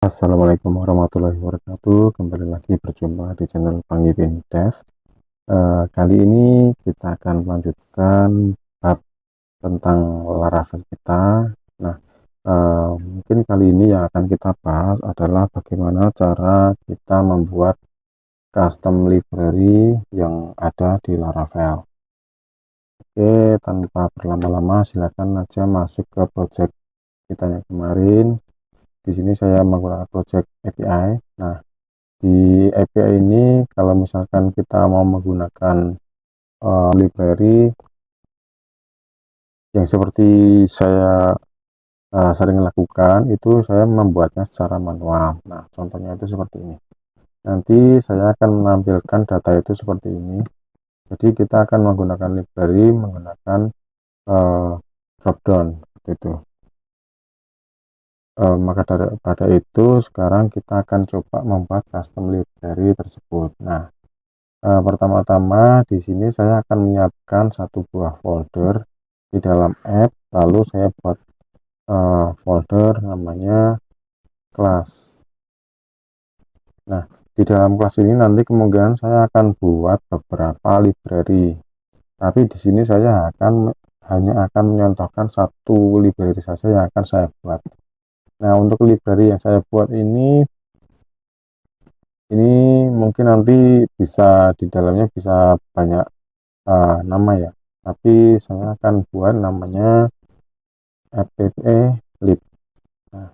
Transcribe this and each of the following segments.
Assalamualaikum warahmatullahi wabarakatuh. Kembali lagi berjumpa di channel Panggipin Dev. Kali ini kita akan melanjutkan bab tentang Laravel kita. Nah, mungkin kali ini yang akan kita bahas adalah bagaimana cara kita membuat custom library yang ada di Laravel. Oke, tanpa berlama-lama, silakan aja masuk ke project kita yang kemarin. Di sini saya menggunakan project API. Nah, di API ini kalau misalkan kita mau menggunakan library yang seperti saya sering lakukan, itu saya membuatnya secara manual. Nah, contohnya itu seperti ini. Nanti saya akan menampilkan data itu seperti ini. Jadi kita akan menggunakan library menggunakan dropdown itu. Maka daripada itu sekarang kita akan coba membuat custom library tersebut. Nah, pertama-tama di sini saya akan menyiapkan satu buah folder di dalam app, lalu saya buat folder namanya kelas. Nah, di dalam kelas ini nanti kemungkinan saya akan buat beberapa library, tapi di sini saya hanya akan menyontohkan satu library saja yang akan saya buat. Nah, untuk library yang saya buat ini mungkin nanti bisa di dalamnya bisa banyak nama ya, tapi saya akan buat namanya applib. Nah,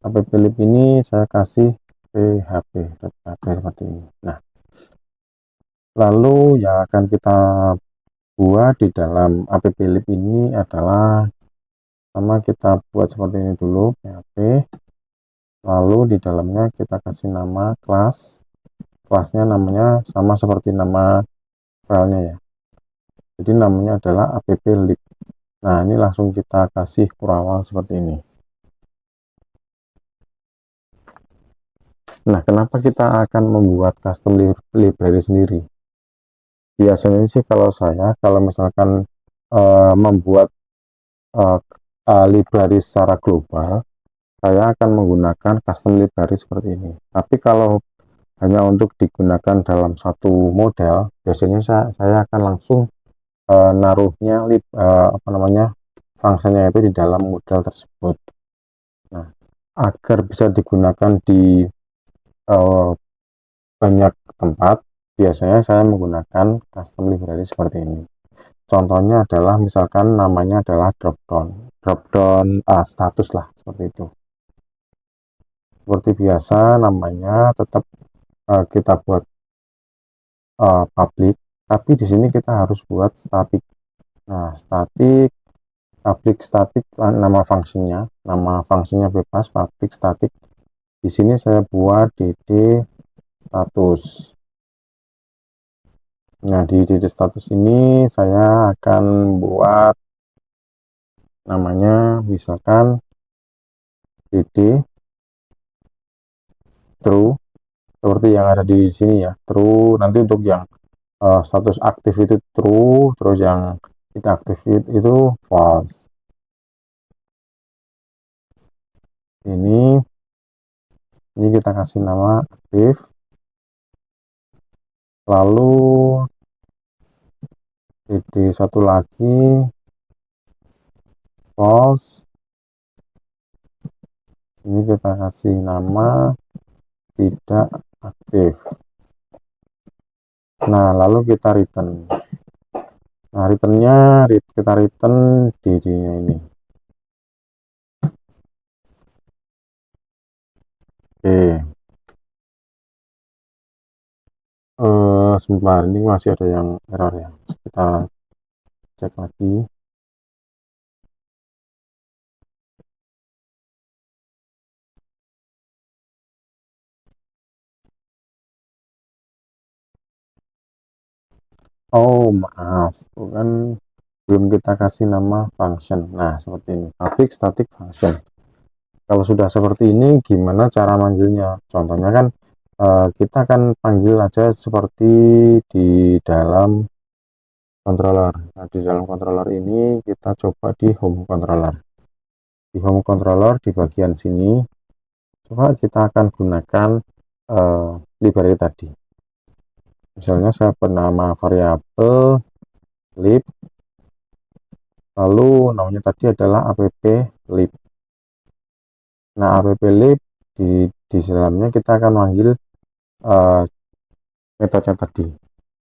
applib ini saya kasih php seperti ini. Nah, lalu yang akan kita buat di dalam applib ini adalah sama kita buat seperti ini dulu, php, lalu di dalamnya kita kasih nama kelasnya namanya sama seperti nama filenya ya, jadi namanya adalah applib. Nah, ini langsung kita kasih kurawal seperti ini. Nah, kenapa kita akan membuat custom library sendiri? Biasanya sih kalau misalkan membuat uh, library secara global, saya akan menggunakan custom library seperti ini. Tapi kalau hanya untuk digunakan dalam satu model, biasanya saya akan langsung naruhnya fungsinya itu di dalam model tersebut. Nah, agar bisa digunakan di uh, banyak tempat, biasanya saya menggunakan custom library seperti ini. Contohnya adalah misalkan namanya adalah dropdown status lah, seperti itu. Seperti biasa namanya tetap kita buat public, tapi di sini kita harus buat static. Nah, static nama fungsinya bebas, public static. Di sini saya buat dd status. Nah, di dd status ini saya akan buat namanya misalkan dd true, seperti yang ada di sini ya, true. Nanti untuk yang status aktif itu true, terus yang tidak aktif itu false. Ini kita kasih nama aktif, lalu dd satu lagi false, ini kita kasih nama tidak aktif. Nah, lalu kita return. Nah, kita return dd-nya ini. Oke. Sebentar, ini masih ada yang error ya. Kita cek lagi. Oh, maaf, kan belum kita kasih nama function. Nah, seperti ini, public static function. Kalau sudah seperti ini, gimana cara manggilnya? Contohnya kan kita akan panggil aja seperti di dalam controller. Nah, di dalam controller ini kita coba di home controller. Di home controller di bagian sini, Coba kita akan gunakan library tadi. Misalnya saya bernama variabel lib, lalu namanya tadi adalah app lib. Nah, app lib di dalamnya kita akan manggil metodenya tadi.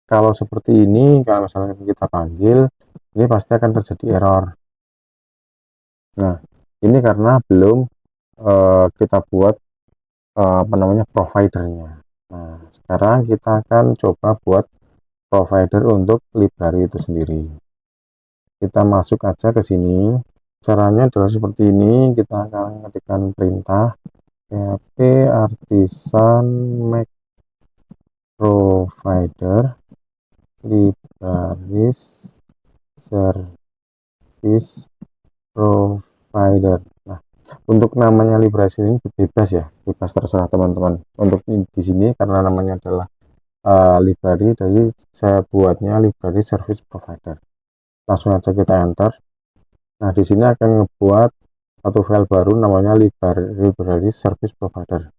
Kalau seperti ini, kalau misalnya kita panggil, ini pasti akan terjadi error. Nah, ini karena belum kita buat apa namanya providernya. Nah, sekarang kita akan coba buat provider untuk library itu sendiri. Kita masuk aja ke sini. Caranya adalah seperti ini. Kita akan ketikkan perintah php artisan make provider libraries service provider. Nah, untuk namanya libraries ini bebas ya, bebas terserah teman-teman. Untuk di sini karena namanya adalah library, jadi saya buatnya library service provider. Langsung aja kita enter. Nah, di sini akan ngebuat satu file baru namanya library service provider.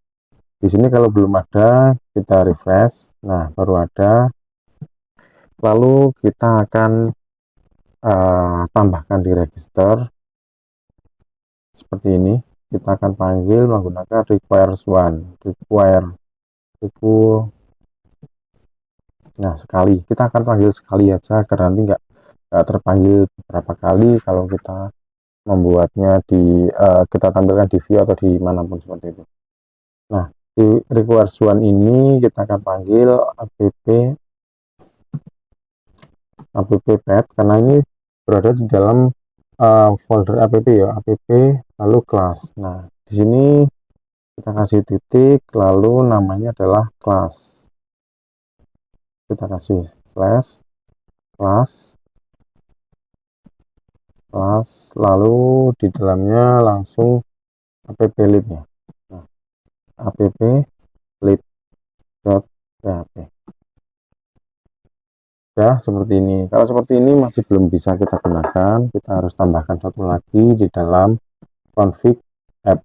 Di sini kalau belum ada, kita refresh. Nah, baru ada. Lalu kita akan tambahkan di register seperti ini. Kita akan panggil menggunakan requires one, nah sekali. Kita akan panggil sekali aja karena nanti nggak terpanggil beberapa kali kalau kita membuatnya kita tampilkan di view atau dimanapun seperti itu. Nah, di requires one ini kita akan panggil app karena ini berada di dalam folder app ya, app lalu kelas. Nah, di sini kita kasih titik lalu namanya adalah kelas. Kita kasih slash kelas lalu di dalamnya langsung app lib ya. Nah, app lib.php. Ya, seperti ini. Kalau seperti ini masih belum bisa kita gunakan, kita harus tambahkan satu lagi di dalam config app.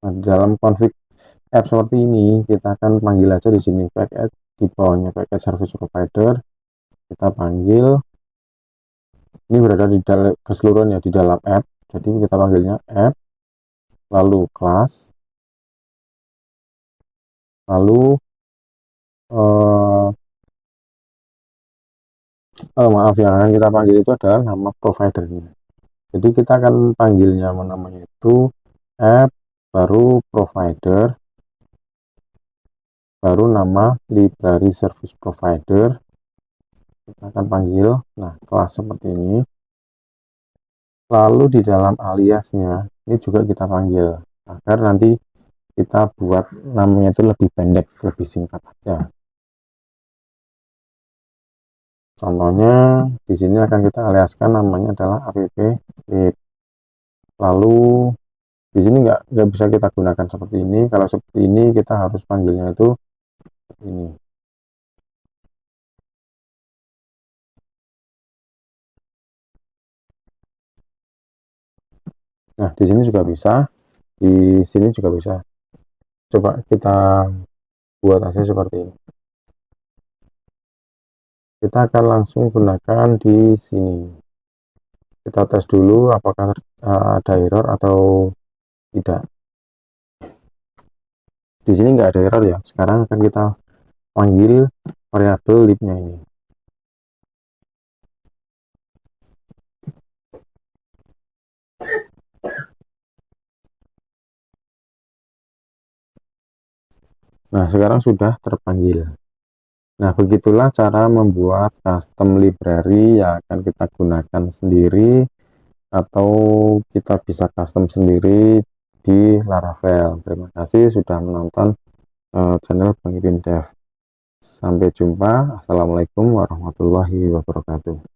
Nah, di dalam config app seperti ini, kita akan panggil aja di sini package, di bawahnya package service provider. Kita panggil, ini berada di dalam keseluruhan ya di dalam app. Jadi kita panggilnya app, lalu kelas, lalu maaf, yang akan kita panggil itu adalah nama providernya. Jadi kita akan panggilnya namanya itu app, baru provider, baru nama library service provider. Kita akan panggil, nah kelas seperti ini. Lalu di dalam aliasnya ini juga kita panggil agar nanti kita buat namanya itu lebih pendek, lebih singkat aja. Contohnya di sini akan kita aliaskan namanya adalah app lib. Lalu di sini nggak bisa kita gunakan seperti ini. Kalau seperti ini kita harus panggilnya itu seperti ini. Nah, di sini juga bisa, di sini juga bisa. Coba kita buat aja seperti ini. Kita akan langsung gunakan di sini. Kita tes dulu apakah ada error atau tidak. Di sini nggak ada error ya. Sekarang akan kita panggil variabel libnya ini. Nah, sekarang sudah terpanggil. Nah, begitulah cara membuat custom library yang akan kita gunakan sendiri atau kita bisa custom sendiri di Laravel. Terima kasih sudah menonton channel Bang Ipin Dev. Sampai jumpa. Assalamualaikum warahmatullahi wabarakatuh.